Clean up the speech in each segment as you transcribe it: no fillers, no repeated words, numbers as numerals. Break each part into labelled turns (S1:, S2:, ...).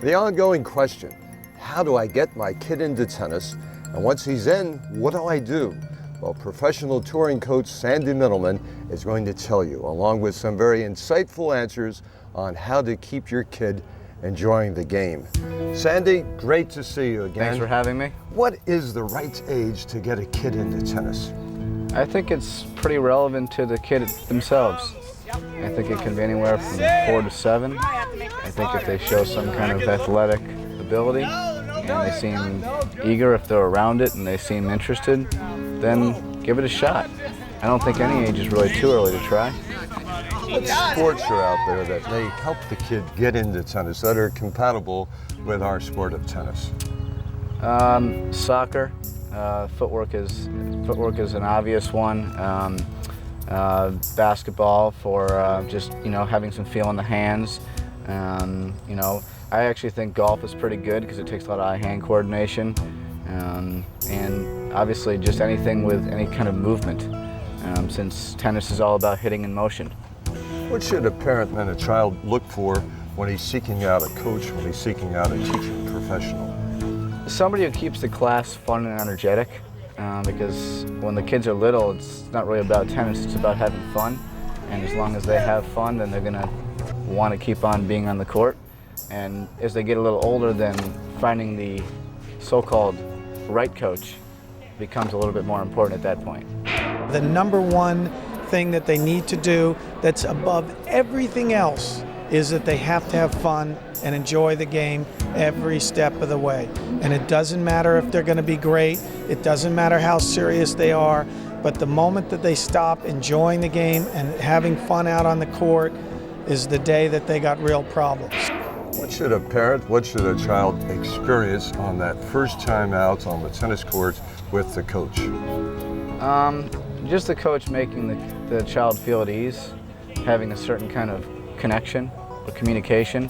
S1: The ongoing question, how do I get my kid into tennis? And once he's in, what do I do? Well, professional touring coach Sandy Mittleman is going to tell you, along with some very insightful answers on how to keep your kid enjoying the game. Sandy, great to see you again.
S2: Thanks for having me.
S1: What is the right age to get a kid into tennis?
S2: I think it's pretty relevant to the kid themselves. I think it can be anywhere from 4 to 7. I think if they show some kind of athletic ability and they seem eager, if they're around it and they seem interested, then give it a shot. I don't think any age is really too early to try.
S1: What sports are out there that may help the kid get into tennis that are compatible with our sport of tennis?
S2: Soccer, footwork is an obvious one. Basketball for just having some feel in the hands. I actually think golf is pretty good because it takes a lot of eye-hand coordination, and obviously just anything with any kind of movement, since tennis is all about hitting in motion.
S1: What should a parent and a child look for when he's seeking out a coach, when he's seeking out a teaching professional?
S2: Somebody who keeps the class fun and energetic, because when the kids are little, it's not really about tennis, it's about having fun. And as long as they have fun, then they're gonna want to keep on being on the court. And as they get a little older, then finding the so-called right coach becomes a little bit more important at that point.
S3: The number one thing that they need to do that's above everything else is that they have to have fun and enjoy the game every step of the way. And it doesn't matter if they're going to be great, it doesn't matter how serious they are, but the moment that they stop enjoying the game and having fun out on the court is the day that they got real problems.
S1: What should a parent, what should a child experience on that first time out on the tennis court with the coach?
S2: Just the coach making the child feel at ease, having a certain kind of connection or communication.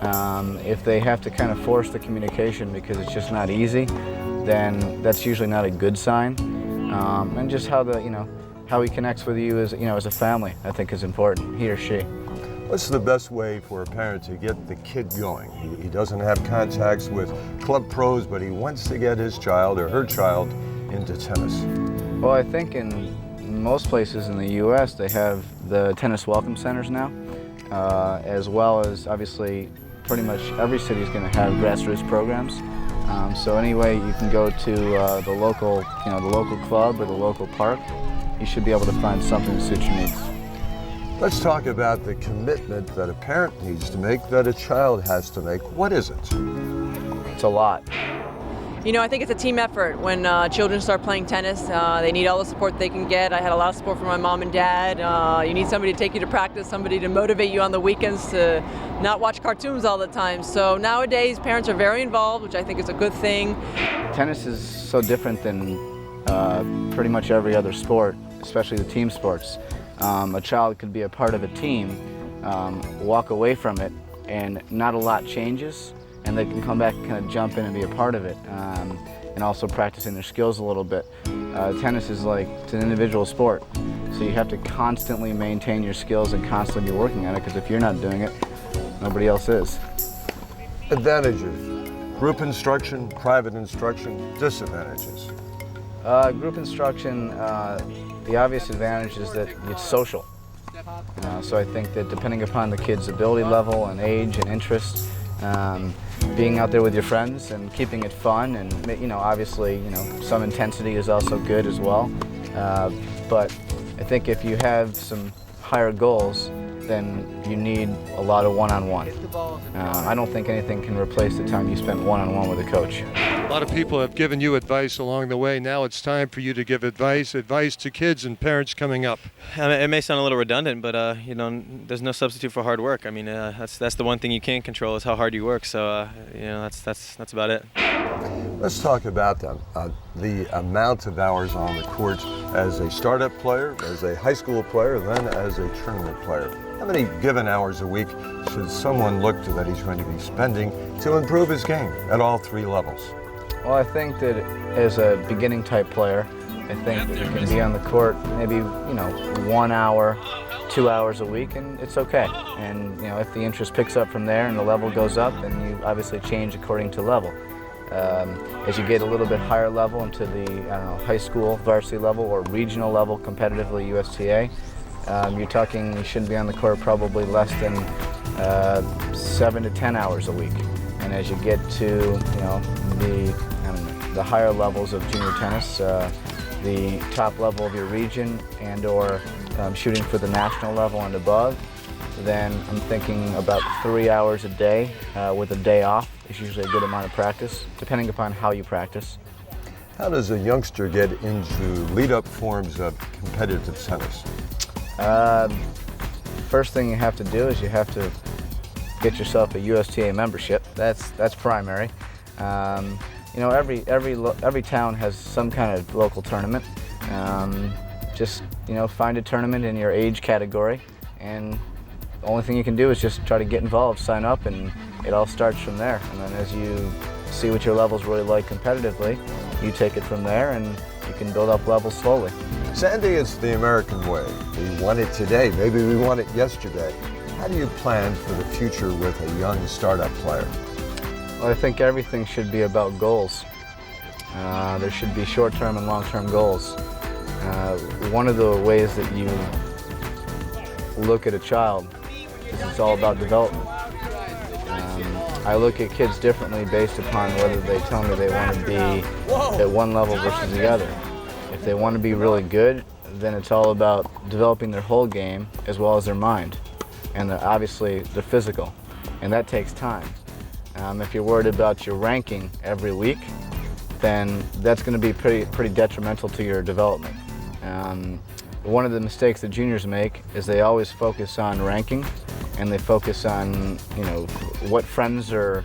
S2: If they have to kind of force the communication because it's just not easy, then that's usually not a good sign. And just how he connects with you as as a family, I think is important, he or she.
S1: What's the best way for a parent to get the kid going? He doesn't have contacts with club pros, but he wants to get his child or her child into tennis.
S2: Well, I think in most places in the U.S. they have the tennis welcome centers now, as well as obviously pretty much every city is going to have grassroots programs. So anyway, you can go to the local club or the local park. You should be able to find something that suits your needs.
S1: Let's talk about the commitment that a parent needs to make, that a child has to make. What is it?
S2: It's a lot.
S4: I think it's a team effort. When children start playing tennis, they need all the support they can get. I had a lot of support from my mom and dad. You need somebody to take you to practice, somebody to motivate you on the weekends to not watch cartoons all the time. So nowadays, parents are very involved, which I think is a good thing.
S2: Tennis is so different than pretty much every other sport, especially the team sports. A child could be a part of a team, walk away from it, and not a lot changes, and they can come back and kind of jump in and be a part of it, and also practicing their skills a little bit. Tennis is it's an individual sport, so you have to constantly maintain your skills and constantly be working at it, because if you're not doing it, nobody else is.
S1: Advantages: group instruction, private instruction, disadvantages.
S2: Group instruction, the obvious advantage is that it's social. So I think that depending upon the kid's ability level and age and interest, being out there with your friends and keeping it fun, and obviously some intensity is also good as well. But I think if you have some higher goals, then you need a lot of one-on-one. I don't think anything can replace the time you spend one-on-one with a coach.
S5: A lot of people have given you advice along the way. Now it's time for you to give advice to kids and parents coming up.
S6: It may sound a little redundant, but there's no substitute for hard work. I mean, that's the one thing you can't control is how hard you work. So that's about it.
S1: Let's talk about the amount of hours on the court as a startup player, as a high school player, then as a tournament player. How many given hours a week should someone look to that he's going to be spending to improve his game at all three levels?
S2: Well, I think that as a beginning type player, I think that you can be on the court maybe 1 hour 2 hours a week, and it's okay. And you know, if the interest picks up from there and the level goes up, then you obviously change according to level. As you get a little bit higher level into the, I don't know, high school varsity level or regional level competitively USTA, you're talking you shouldn't be on the court probably less than 7 to 10 hours a week. And as you get to, you know, the higher levels of junior tennis, the top level of your region and/or shooting for the national level and above, then I'm thinking about 3 hours a day with a day off is usually a good amount of practice, depending upon how you practice.
S1: How does a youngster get into lead-up forms of competitive tennis?
S2: First thing you have to do is you have to get yourself a USTA membership. That's primary. You know, every town has some kind of local tournament. Just, you know, find a tournament in your age category, and the only thing you can do is just try to get involved, sign up, and it all starts from there. And then as you see what your level's really like competitively, you take it from there and you can build up levels slowly.
S1: Sandy, it's the American way. We want it today, maybe we want it yesterday. How do you plan for the future with a young startup player?
S2: Well, I think everything should be about goals. There should be short-term and long-term goals. One of the ways that you look at a child is it's all about development. I look at kids differently based upon whether they tell me they want to be at one level versus the other. If they want to be really good, then it's all about developing their whole game as well as their mind, and obviously their physical, and that takes time. If you're worried about your ranking every week, then that's going to be pretty detrimental to your development. One of the mistakes that juniors make is they always focus on ranking, and they focus on, you know, what friends are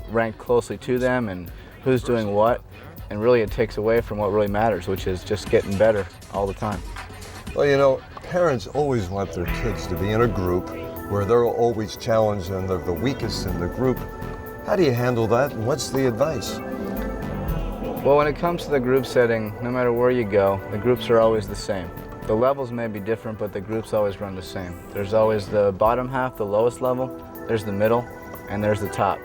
S2: ranked closely to them and who's doing what, and really it takes away from what really matters, which is just getting better all the time.
S1: Well, you know, parents always want their kids to be in a group where they're always challenged and they're the weakest in the group. How do you handle that, and what's the advice?
S2: Well, when it comes to the group setting, no matter where you go, the groups are always the same. The levels may be different, but the groups always run the same. There's always the bottom half, the lowest level, there's the middle, and there's the top.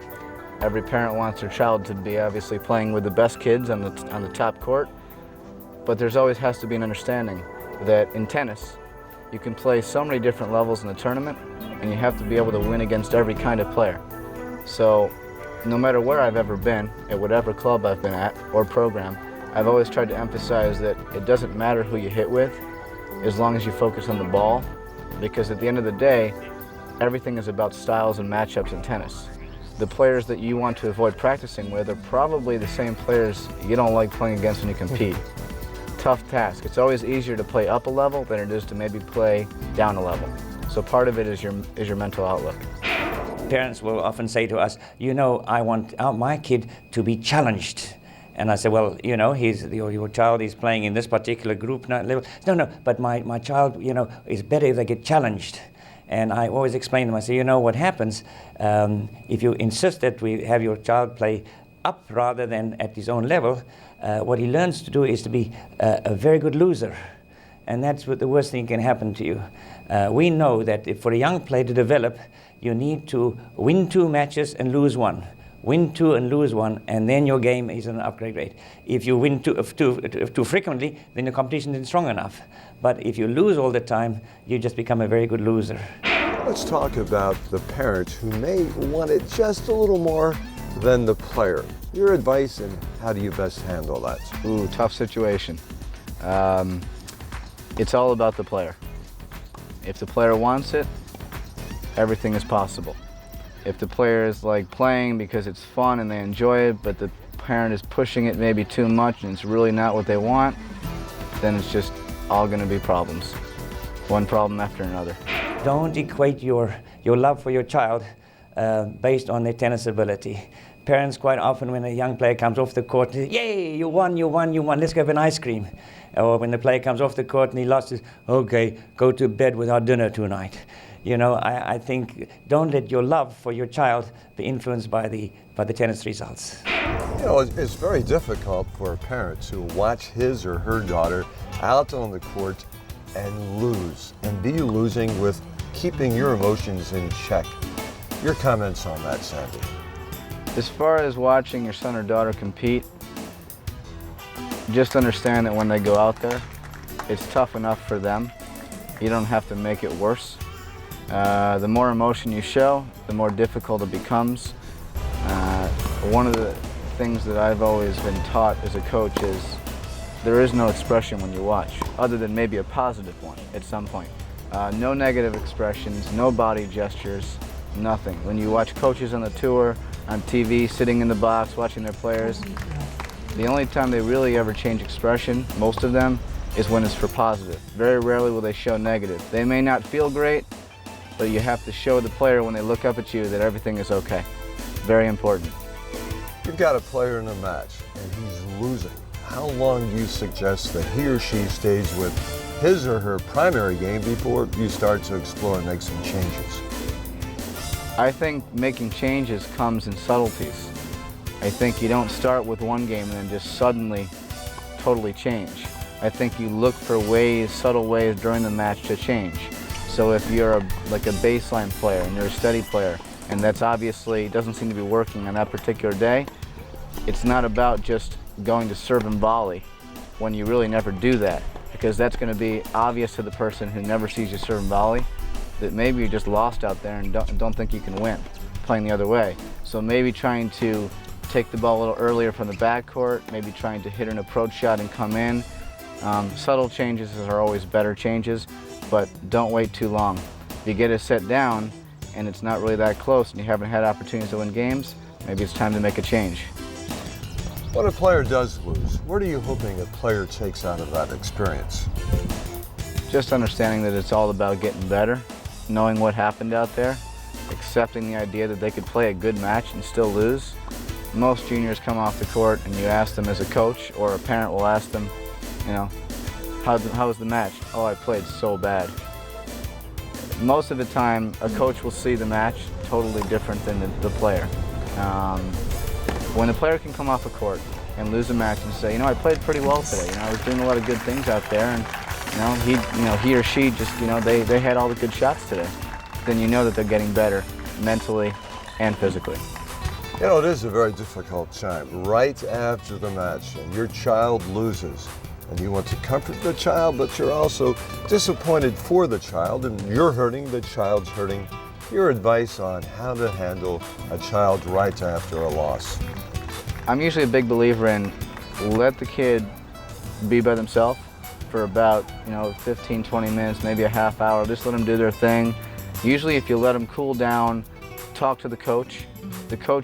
S2: Every parent wants their child to be obviously playing with the best kids on the top court, but there's always has to be an understanding that in tennis, you can play so many different levels in the tournament, and you have to be able to win against every kind of player. So, no matter where I've ever been, at whatever club I've been at or program, I've always tried to emphasize that it doesn't matter who you hit with, as long as you focus on the ball, because at the end of the day, everything is about styles and matchups in tennis. The players that you want to avoid practicing with are probably the same players you don't like playing against when you compete. Tough task. It's always easier to play up a level than it is to maybe play down a level. So part of it is your mental outlook.
S7: Parents will often say to us, you know, I want my kid to be challenged. And I said, well, you know, your child is playing in this particular group level. No, but my child, you know, is better if they get challenged. And I always explain to them, I say, you know, what happens if you insist that we have your child play up rather than at his own level, what he learns to do is to be a very good loser. And that's what the worst thing can happen to you. We know that if for a young player to develop, you need to win 2 matches and lose 1. Win 2 and lose 1, and then your game is an upgrade rate. If you win too frequently, then the competition isn't strong enough. But if you lose all the time, you just become a very good loser.
S1: Let's talk about the parents who may want it just a little more than the player. Your advice, and how do you best handle that?
S2: Ooh, tough situation. It's all about the player. If the player wants it, everything is possible. If the player is like playing because it's fun and they enjoy it, but the parent is pushing it maybe too much and it's really not what they want, then it's just all going to be problems. One problem after another.
S7: Don't equate your love for your child based on their tennis ability. Parents quite often, when a young player comes off the court, say, yay, you won, let's go have an ice cream. Or when the player comes off the court and he lost, says, okay, go to bed without dinner tonight. You know, I think don't let your love for your child be influenced by the tennis results.
S1: You know, it's very difficult for a parent to watch his or her daughter out on the court and lose and be losing with keeping your emotions in check. Your comments on that, Sandy?
S2: As far as watching your son or daughter compete, just understand that when they go out there, it's tough enough for them. You don't have to make it worse. The more emotion you show, the more difficult it becomes. One of the things that I've always been taught as a coach is there is no expression when you watch, other than maybe a positive one at some point. No negative expressions, no body gestures, nothing. When you watch coaches on the tour, on TV, sitting in the box, watching their players, the only time they really ever change expression, most of them, is when it's for positive. Very rarely will they show negative. They may not feel great, but you have to show the player when they look up at you that everything is okay. Very important.
S1: You've got a player in a match and he's losing. How long do you suggest that he or she stays with his or her primary game before you start to explore and make some changes?
S2: I think making changes comes in subtleties. I think you don't start with one game and then just suddenly totally change. I think you look for ways, subtle ways during the match to change. So if you're like a baseline player and you're a steady player, and that's obviously doesn't seem to be working on that particular day, it's not about just going to serve and volley when you really never do that, because that's going to be obvious to the person who never sees you serve and volley that maybe you're just lost out there and don't think you can win playing the other way. So maybe trying to take the ball a little earlier from the backcourt, maybe trying to hit an approach shot and come in. Subtle changes are always better changes, but don't wait too long. If you get a set down and it's not really that close and you haven't had opportunities to win games, maybe it's time to make a change.
S1: When a player does lose, what are you hoping a player takes out of that experience?
S2: Just understanding that it's all about getting better, knowing what happened out there, accepting the idea that they could play a good match and still lose. Most juniors come off the court and you ask them as a coach, or a parent will ask them, you know, how was the match? Oh, I played so bad. Most of the time, a coach will see the match totally different than the player. When a player can come off a court and lose a match and say, you know, I played pretty well today. You know, I was doing a lot of good things out there, and he or she just, they had all the good shots today. Then you know that they're getting better mentally and physically.
S1: You know, it is a very difficult time right after the match and your child loses. And you want to comfort the child, but you're also disappointed for the child, and you're hurting, the child's hurting. Your advice on how to handle a child right after a loss?
S2: I'm usually a big believer in let the kid be by themselves for about 15, 20 minutes, maybe a half hour. Just let them do their thing. Usually if you let them cool down, talk to the coach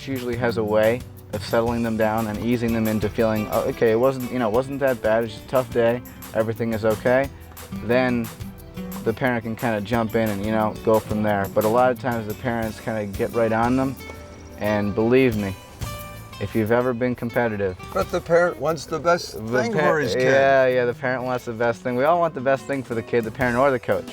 S2: usually has a way of settling them down and easing them into feeling, oh, okay, it wasn't that bad, it's just a tough day, everything is okay. Then the parent can kind of jump in and go from there. But a lot of times the parents kind of get right on them, and believe me, if you've ever been competitive.
S1: But the parent wants the best thing for his kid.
S2: Yeah, the parent wants the best thing. We all want the best thing for the kid, the parent or the coach.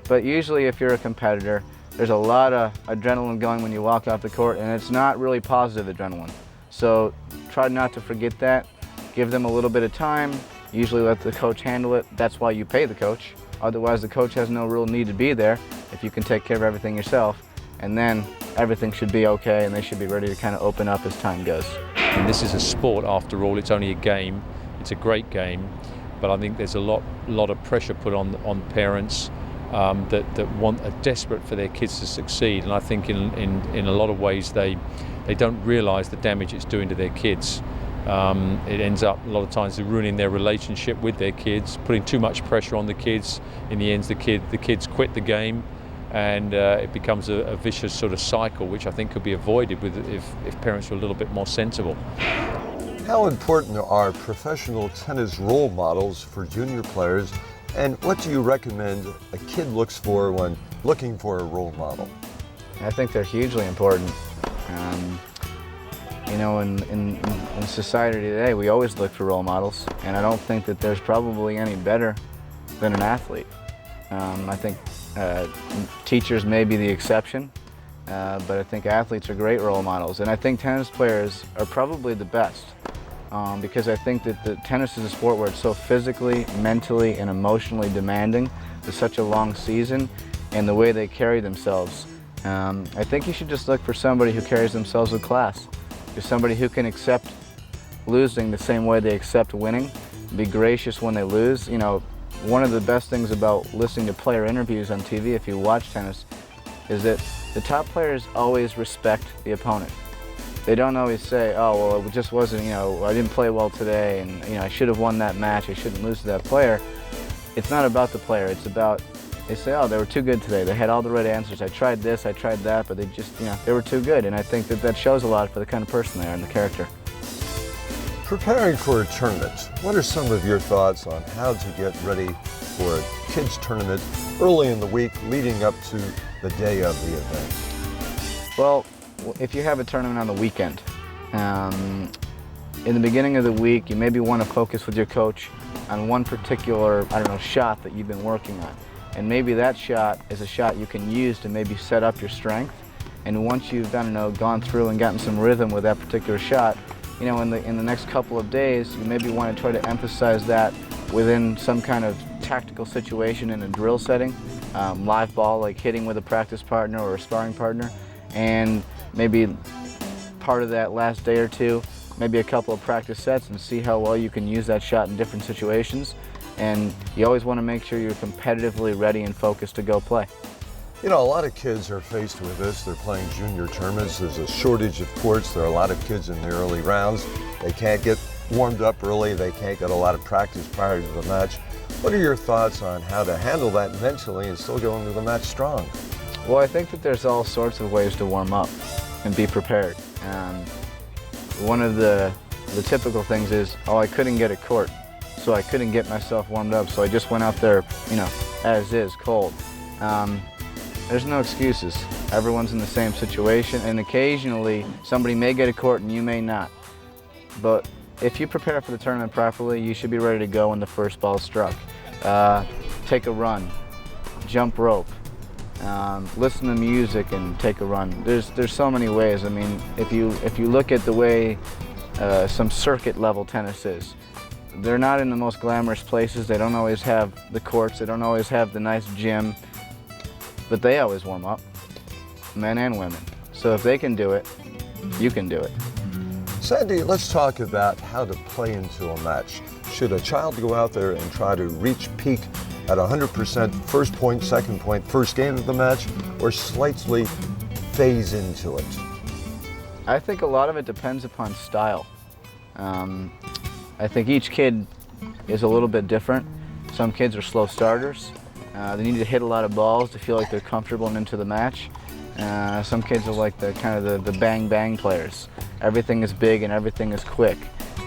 S2: But usually if you're a competitor, there's a lot of adrenaline going when you walk off the court, and it's not really positive adrenaline. So try not to forget that. Give them a little bit of time. Usually let the coach handle it. That's why you pay the coach. Otherwise, the coach has no real need to be there if you can take care of everything yourself. And then everything should be okay, and they should be ready to kind of open up as time goes.
S8: And this is a sport after all. It's only a game. It's a great game. But I think there's a lot of pressure put on parents that are desperate for their kids to succeed. And I think in a lot of ways they don't realize the damage it's doing to their kids. It ends up a lot of times ruining their relationship with their kids, putting too much pressure on the kids. In the end, the kids quit the game, and it becomes a vicious sort of cycle, which I think could be avoided if parents were a little bit more sensible.
S1: How important are professional tennis role models for junior players, and what do you recommend a kid looks for when looking for a role model?
S2: I think they're hugely important. In society today, we always look for role models, and I don't think that there's probably any better than an athlete. I think teachers may be the exception, but I think athletes are great role models, and I think tennis players are probably the best. because I think that the tennis is a sport where it's so physically, mentally, and emotionally demanding with such a long season and the way they carry themselves. I think you should just look for somebody who carries themselves with class. Just somebody who can accept losing the same way they accept winning, be gracious when they lose. You know, one of the best things about listening to player interviews on TV, if you watch tennis, is that the top players always respect the opponent. They don't always say, oh, well, it just wasn't, you know, I didn't play well today, and, you know, I should have won that match, I shouldn't lose to that player. It's not about the player, it's about, they say, oh, they were too good today, they had all the right answers, I tried this, I tried that, but they just, you know, they were too good, and I think that that shows a lot for the kind of person they are and the character.
S1: Preparing for a tournament, what are some of your thoughts on how to get ready for a kids tournament early in the week leading up to the day of the event?
S2: Well, if you have a tournament on the weekend, in the beginning of the week, you maybe want to focus with your coach on one particular, I don't know, shot that you've been working on. And maybe that shot is a shot you can use to maybe set up your strength. And once you've, I don't know, gone through and gotten some rhythm with that particular shot, you know, in the next couple of days, you maybe want to try to emphasize that within some kind of tactical situation in a drill setting, live ball, like hitting with a practice partner or a sparring partner, and maybe part of that last day or two, maybe a couple of practice sets and see how well you can use that shot in different situations. And you always want to make sure you're competitively ready and focused to go play.
S1: You know, a lot of kids are faced with this. They're playing junior tournaments. There's a shortage of courts. There are a lot of kids in the early rounds. They can't get warmed up early. They can't get a lot of practice prior to the match. What are your thoughts on how to handle that mentally and still go into the match strong?
S2: Well, I think that there's all sorts of ways to warm up and be prepared. One of the typical things is, oh, I couldn't get a court, so I couldn't get myself warmed up, so I just went out there, you know, as is, cold. There's no excuses. Everyone's in the same situation, and occasionally somebody may get a court and you may not. But if you prepare for the tournament properly, you should be ready to go when the first ball is struck. Take a run, jump rope, listen to music and take a run. There's so many ways. I mean, if you look at the way some circuit level tennis is, they're not in the most glamorous places. They don't always have the courts. They don't always have the nice gym. But they always warm up, men and women. So if they can do it, you can do it.
S1: Sandy, let's talk about how to play into a match. Should a child go out there and try to reach peak at 100% first point, second point, first game of the match, or slightly phase into it?
S2: I think a lot of it depends upon style. I think each kid is a little bit different. Some kids are slow starters. They need to hit a lot of balls to feel like they're comfortable and into the match. Some kids are like the kind of the bang bang players. Everything is big and everything is quick.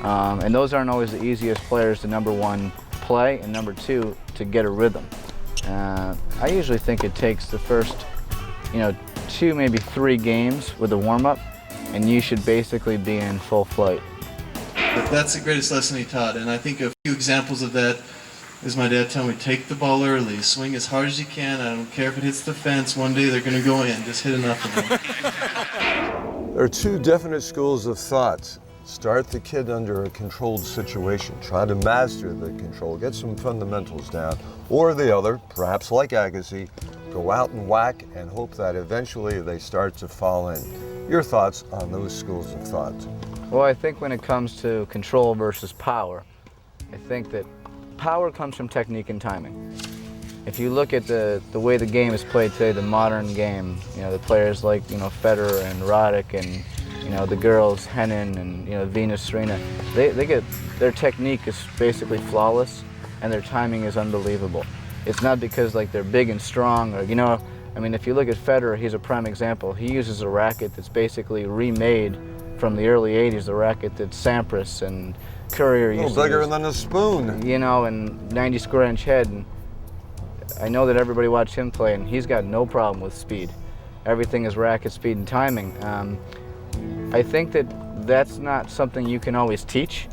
S2: And those aren't always the easiest players to, number one, play, and number two, to get a rhythm. I usually think it takes the first, you know, 2, maybe 3 games with a warm-up, and you should basically be in full flight.
S9: That's the greatest lesson he taught, and I think a few examples of that is my dad telling me, take the ball early, swing as hard as you can, I don't care if it hits the fence, one day they're going to go in, just hit enough of them.
S1: There are 2 definite schools of thought. Start the kid under a controlled situation, try to master the control, get some fundamentals down. Or the other, perhaps like Agassi, go out and whack and hope that eventually they start to fall in. Your thoughts on those schools of thought?
S2: Well, I think when it comes to control versus power, I think that power comes from technique and timing. If you look at the way the game is played today, the modern game, you know, the players like, you know, Federer and Roddick and, you know, the girls, Henin and, you know, Venus, Serena, they get, their technique is basically flawless and their timing is unbelievable. It's not because like they're big and strong or, you know, I mean, if you look at Federer, he's a prime example. He uses a racket that's basically remade from the early 80s, the racket that Sampras and Courier used to use.
S1: A little bigger than a spoon.
S2: You know, and 90 square inch head. And I know that everybody watched him play and he's got no problem with speed. Everything is racket speed and timing. I think that that's not something you can always teach.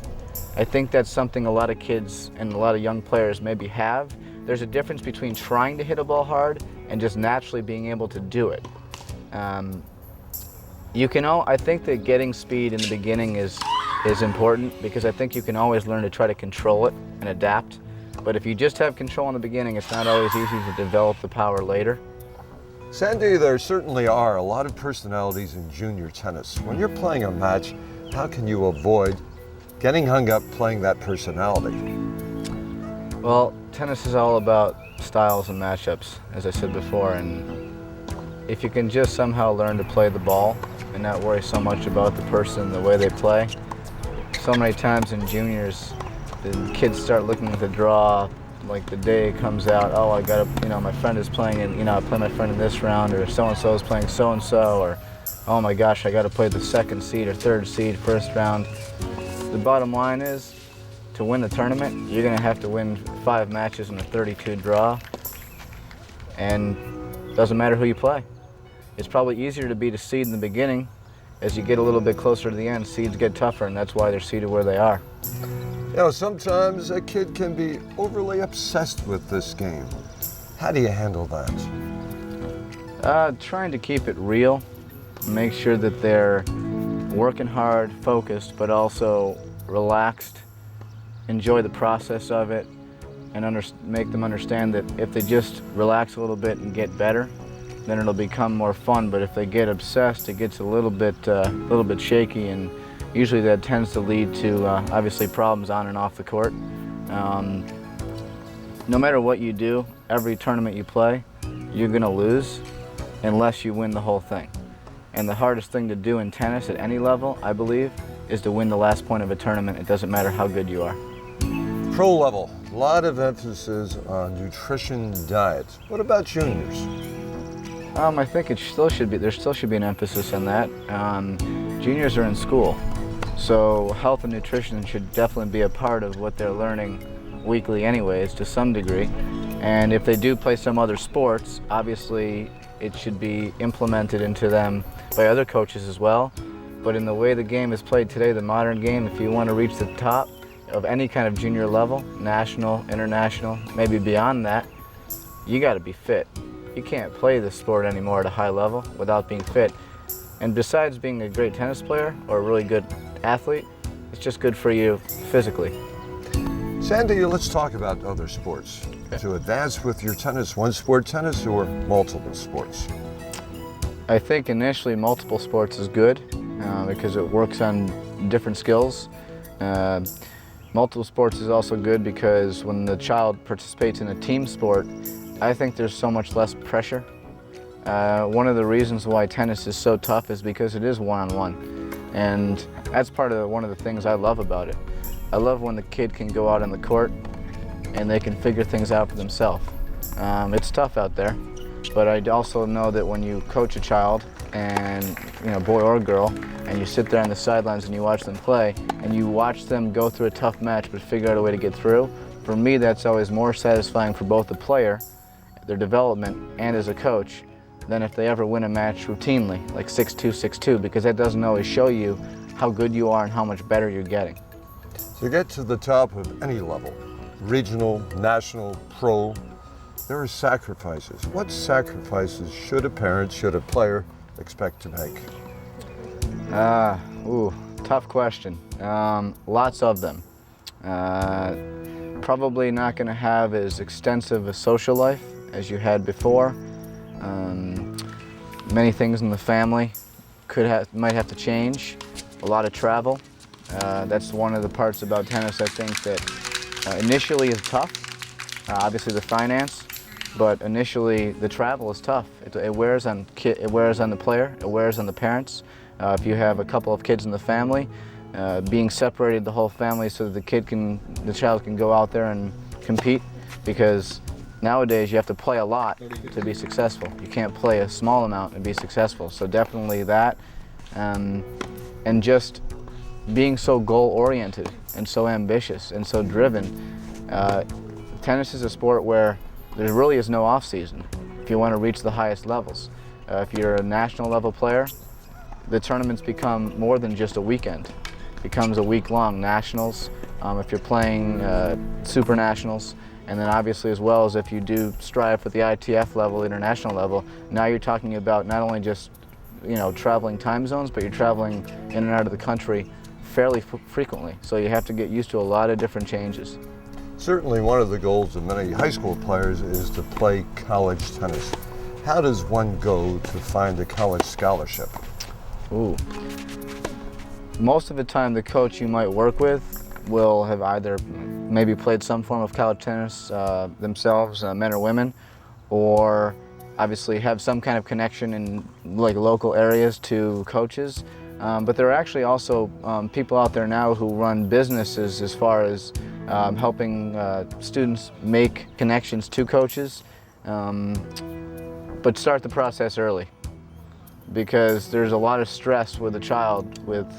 S2: I think that's something a lot of kids and a lot of young players maybe have. There's a difference between trying to hit a ball hard and just naturally being able to do it. I think that getting speed in the beginning is important, because I think you can always learn to try to control it and adapt. But if you just have control in the beginning, it's not always easy to develop the power later.
S1: Sandy, there certainly are a lot of personalities in junior tennis. When you're playing a match, how can you avoid getting hung up playing that personality?
S2: Well, tennis is all about styles and matchups, as I said before, and if you can just somehow learn to play the ball and not worry so much about the person and the way they play. So many times in juniors, the kids start looking at the draw, like the day comes out, oh, I gotta, my friend is playing in, I play my friend in this round, or so-and-so is playing so-and-so, or oh my gosh, I gotta play the second seed or third seed first round. The bottom line is, to win the tournament, you're gonna have to win 5 matches in a 32 draw, and it doesn't matter who you play. It's probably easier to beat a seed in the beginning. As you get a little bit closer to the end, seeds get tougher, and that's why they're seeded where they are.
S1: Sometimes a kid can be overly obsessed with this game. How do you handle that?
S2: Trying to keep it real, make sure that they're working hard, focused, but also relaxed, enjoy the process of it, and make them understand that if they just relax a little bit and get better, then it'll become more fun. But if they get obsessed, it gets a little bit shaky, and usually that tends to lead to obviously problems on and off the court. No matter what you do, every tournament you play, you're gonna lose unless you win the whole thing. And the hardest thing to do in tennis at any level, I believe, is to win the last point of a tournament. It doesn't matter how good you are.
S1: Pro level, a lot of emphasis on nutrition, diet. What about juniors?
S2: I think there still should be an emphasis on that. Juniors are in school, so health and nutrition should definitely be a part of what they're learning weekly anyways, to some degree. And if they do play some other sports, obviously it should be implemented into them by other coaches as well. But in the way the game is played today, the modern game, if you want to reach the top of any kind of junior level, national, international, maybe beyond that, you got to be fit. You can't play this sport anymore at a high level without being fit. And besides being a great tennis player or a really good athlete, it's just good for you physically.
S1: Sandy, let's talk about other sports. Okay. To advance with your tennis, one sport tennis or multiple sports?
S2: I think initially multiple sports is good because it works on different skills. Multiple sports is also good because when the child participates in a team sport, I think there's so much less pressure. One of the reasons why tennis is so tough is because it is one-on-one. And that's one of the things I love about it. I love when the kid can go out on the court and they can figure things out for themselves. It's tough out there, but I also know that when you coach a child, and boy or girl, and you sit there on the sidelines and you watch them play, and you watch them go through a tough match but figure out a way to get through, for me that's always more satisfying for both the player, their development, and as a coach, than if they ever win a match routinely, like 6-2, 6-2, because that doesn't always show you how good you are and how much better you're getting.
S1: To get to the top of any level, regional, national, pro, there are sacrifices. What sacrifices should a parent, should a player expect to make?
S2: Tough question. Lots of them. Probably not going to have as extensive a social life as you had before. Many things in the family might have to change. A lot of travel. That's one of the parts about tennis I think that initially is tough. Obviously the finance, but initially the travel is tough. It wears on the player, it wears on the parents. If you have a couple of kids in the family, being separated the whole family so that the child can go out there and compete, because nowadays you have to play a lot to be successful. You can't play a small amount and be successful. So definitely that, and just being so goal-oriented and so ambitious and so driven. Tennis is a sport where there really is no off-season if you want to reach the highest levels. If you're a national level player, the tournaments become more than just a weekend. It becomes a week-long nationals. If you're playing super nationals, and then obviously as well as if you do strive for the ITF level, international level, now you're talking about not only just traveling time zones, but you're traveling in and out of the country fairly frequently. So you have to get used to a lot of different changes.
S1: Certainly one of the goals of many high school players is to play college tennis. How does one go to find a college scholarship?
S2: Ooh. Most of the time the coach you might work with will have either maybe played some form of college tennis themselves, men or women, or obviously have some kind of connection in like local areas to coaches. But there are actually also people out there now who run businesses as far as helping students make connections to coaches. But start the process early, because there's a lot of stress with a child with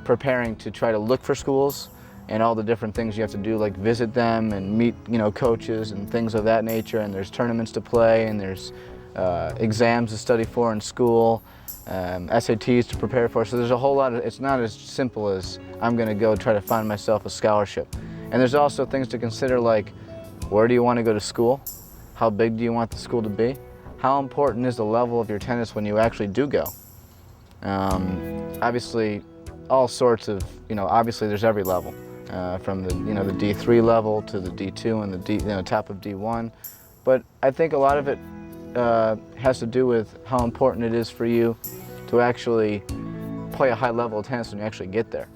S2: preparing to try to look for schools and all the different things you have to do, like visit them and meet coaches and things of that nature, and there's tournaments to play, and there's exams to study for in school, SATs to prepare for. So there's a whole lot of, it's not as simple as I'm going to go try to find myself a scholarship. And there's also things to consider, like where do you want to go to school? How big do you want the school to be? How important is the level of your tennis when you actually do go? Obviously, all sorts of, obviously there's every level, from the, the D3 level to the D2 and the top of D1. But I think a lot of it has to do with how important it is for you to actually play a high level of tennis when you actually get there.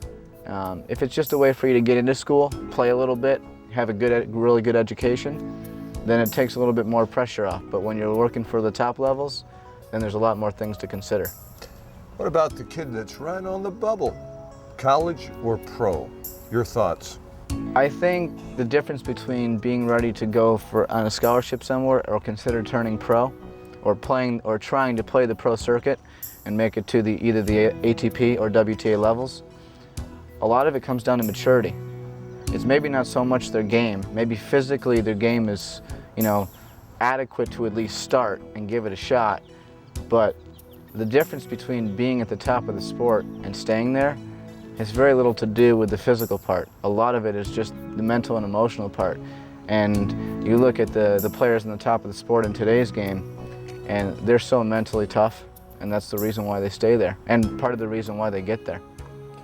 S2: If it's just a way for you to get into school, play a little bit, have a really good education, then it takes a little bit more pressure off. But when you're working for the top levels, then there's a lot more things to consider.
S1: What about the kid that's right on the bubble? College or pro? Your thoughts?
S2: I think the difference between being ready to go on a scholarship somewhere or consider turning pro, or trying to play the pro circuit and make it to either the ATP or WTA levels, a lot of it comes down to maturity. It's maybe not so much their game. Maybe physically their game is, adequate to at least start and give it a shot. But the difference between being at the top of the sport and staying there has very little to do with the physical part. A lot of it is just the mental and emotional part. And you look at the players in the top of the sport in today's game, and they're so mentally tough, and that's the reason why they stay there, and part of the reason why they get there.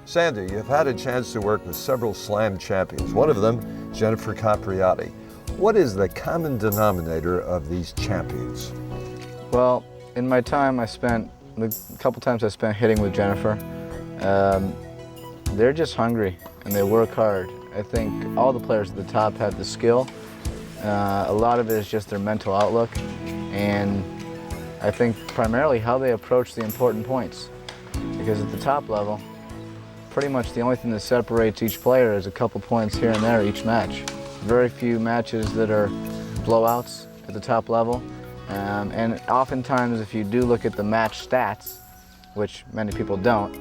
S1: Sandy, you've had a chance to work with several Slam champions, one of them, Jennifer Capriati. What is the common denominator of these champions?
S2: Well, in my time the couple times I spent hitting with Jennifer, they're just hungry and they work hard. I think all the players at the top have the skill. A lot of it is just their mental outlook, and I think primarily how they approach the important points. Because at the top level, pretty much the only thing that separates each player is a couple points here and there each match. Very few matches that are blowouts at the top level. And oftentimes, if you do look at the match stats, which many people don't,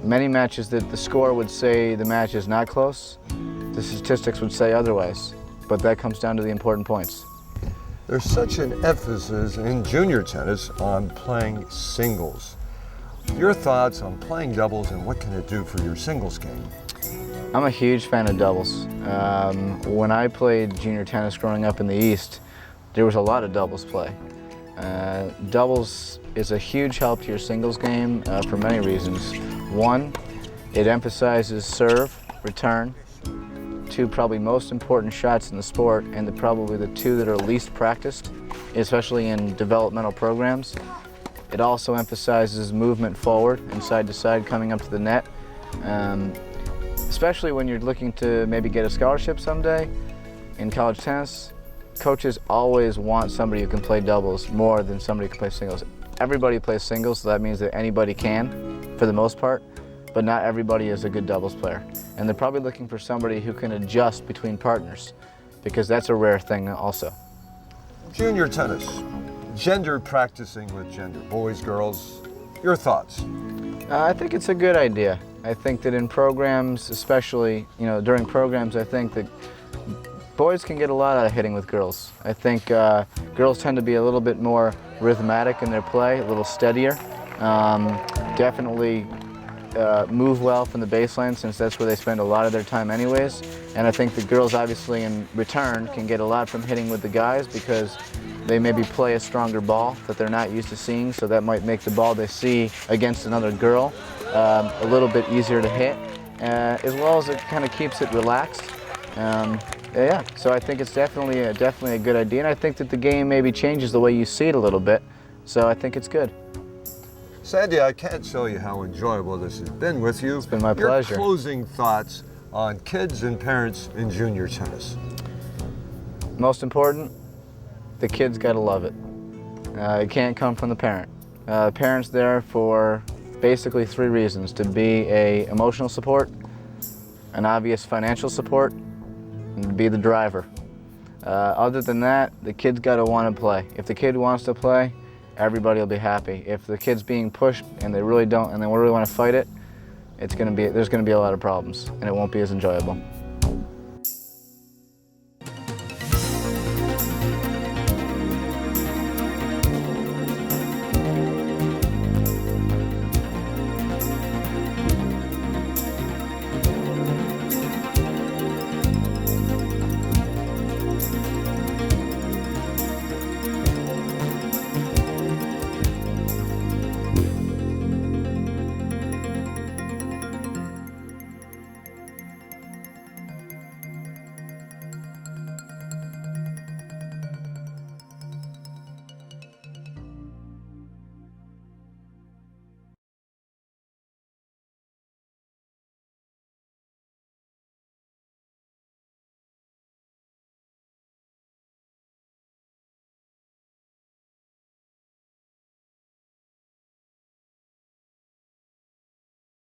S2: many matches that the score would say the match is not close, the statistics would say otherwise. But that comes down to the important points.
S1: There's such an emphasis in junior tennis on playing singles. Your thoughts on playing doubles and what can it do for your singles game?
S2: I'm a huge fan of doubles. When I played junior tennis growing up in the East, there was a lot of doubles play. Doubles is a huge help to your singles game for many reasons. One, it emphasizes serve, return, two probably most important shots in the sport, and probably the two that are least practiced, especially in developmental programs. It also emphasizes movement forward and side to side coming up to the net. Especially when you're looking to maybe get a scholarship someday in college tennis, coaches always want somebody who can play doubles more than somebody who can play singles. Everybody plays singles, so that means that anybody can, for the most part, but not everybody is a good doubles player. And they're probably looking for somebody who can adjust between partners, because that's a rare thing also.
S1: Junior tennis, gender practicing with gender, boys, girls, your thoughts?
S2: I think it's a good idea. I think that in programs, especially, during programs, I think that boys can get a lot out of hitting with girls. I think girls tend to be a little bit more rhythmatic in their play, a little steadier. Definitely move well from the baseline, since that's where they spend a lot of their time anyways. And I think the girls obviously in return can get a lot from hitting with the guys, because they maybe play a stronger ball that they're not used to seeing, so that might make the ball they see against another girl a little bit easier to hit, as well as it kind of keeps it relaxed. Yeah, so I think it's definitely a good idea, and I think that the game maybe changes the way you see it a little bit, so I think it's good.
S1: Sandy, I can't tell you how enjoyable this has been with you.
S2: It's been my pleasure.
S1: Your closing thoughts on kids and parents in junior tennis.
S2: Most important, the kids gotta love it. It can't come from the parent. The parent's there for basically 3 reasons: to be a emotional support, an obvious financial support, and to be the driver. Other than that, the kid's gotta want to play. If the kid wants to play, everybody will be happy. If the kid's being pushed and they really don't, and they really want to fight it, there's gonna be a lot of problems, and it won't be as enjoyable.